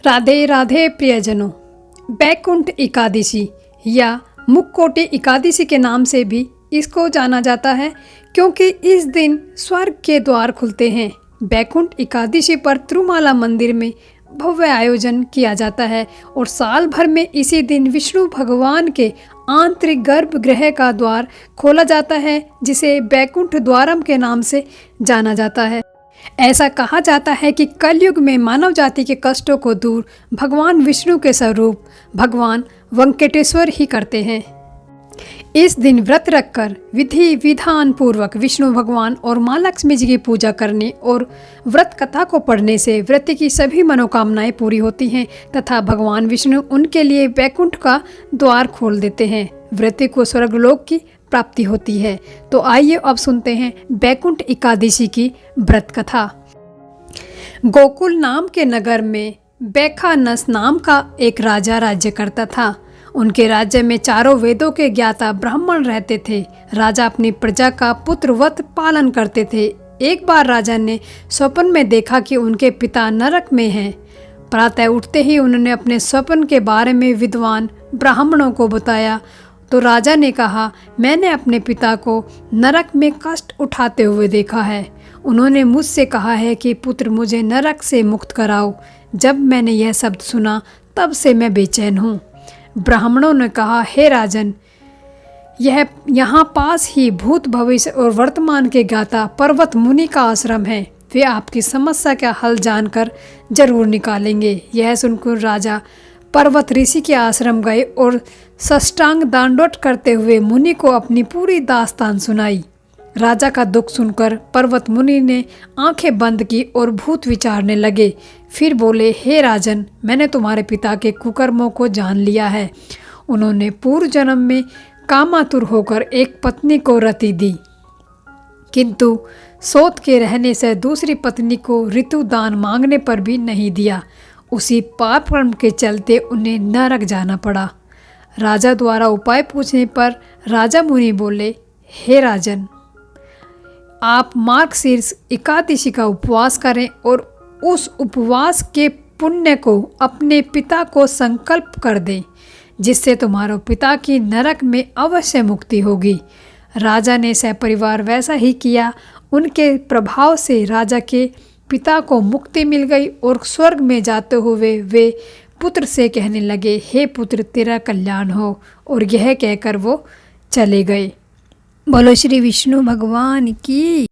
राधे राधे प्रियजनों। बैकुंठ एकादशी या मुक्कोटी एकादशी के नाम से भी इसको जाना जाता है, क्योंकि इस दिन स्वर्ग के द्वार खुलते हैं। बैकुंठ एकादशी पर तिरुमाला मंदिर में भव्य आयोजन किया जाता है और साल भर में इसी दिन विष्णु भगवान के आंतरिक गर्भगृह का द्वार खोला जाता है, जिसे बैकुंठ द्वारम के नाम से जाना जाता है। ऐसा कहा जाता है कि कलयुग में मानव जाति के कष्टों को दूर भगवान विष्णु के स्वरूप भगवान वेंकटेश्वर ही करते हैं। इस दिन व्रत रखकर विधि विधान पूर्वक विष्णु भगवान और माँ लक्ष्मी जी की पूजा करने और व्रत कथा को पढ़ने से व्रत की सभी मनोकामनाएं पूरी होती हैं तथा भगवान विष्णु उनके लिए वैकुंठ का द्वार खोल देते हैं। व्रत को स्वर्गलोक की प्राप्ति होती है। तो आइए अब सुनते हैं बैकुंठ एकादशी की व्रत कथा। गोकुल नाम के नगर में बैखानस नाम का एक राजा राज्य करता था। उनके राज्य में चारों वेदों के ज्ञाता ब्राह्मण रहते थे। राजा अपनी प्रजा का पुत्रवत पालन करते थे। एक बार राजा ने स्वप्न में देखा कि उनके पिता नरक में हैं। प्रातः उठते ही उन्होंने अपने स्वप्न के बारे में विद्वान ब्राह्मणों को बताया तो राजा ने कहा, मैंने अपने पिता को नरक में कष्ट उठाते हुए देखा है। उन्होंने मुझसे कहा है कि पुत्र मुझे नरक से मुक्त कराओ। जब मैंने यह शब्द सुना तब से मैं बेचैन हूँ। ब्राह्मणों ने कहा, हे राजन, यह यहाँ पास ही भूत भविष्य और वर्तमान के ज्ञाता पर्वत मुनि का आश्रम है। वे आपकी समस्या का हल जानकर जरूर निकालेंगे। यह सुनकर राजा पर्वत ऋषि के आश्रम गए और साष्टांग दंडवत करते हुए मुनि को अपनी पूरी दास्तान सुनाई। राजा का दुख सुनकर पर्वत मुनि ने आंखें बंद की और भूत विचारने लगे। फिर बोले, हे राजन, मैंने तुम्हारे पिता के कुकर्मों को जान लिया है। उन्होंने पूर्व जन्म में कामातुर होकर एक पत्नी को रति दी, किंतु सोत के रहने से दूसरी पत्नी को ऋतु दान मांगने पर भी नहीं दिया। उसी पाप कर्म के चलते उन्हें नरक जाना पड़ा। राजा द्वारा उपाय पूछने पर राजा मुनि बोले, हे राजन, आप मार्गशीर्ष एकादशी का उपवास करें और उस उपवास के पुण्य को अपने पिता को संकल्प कर दें, जिससे तुम्हारे पिता की नरक में अवश्य मुक्ति होगी। राजा ने सपरिवार वैसा ही किया। उनके प्रभाव से राजा के पिता को मुक्ति मिल गई और स्वर्ग में जाते हुए वे पुत्र से कहने लगे, हे पुत्र, तेरा कल्याण हो। और यह कहकर वो चले गए। बोलो श्री विष्णु भगवान की।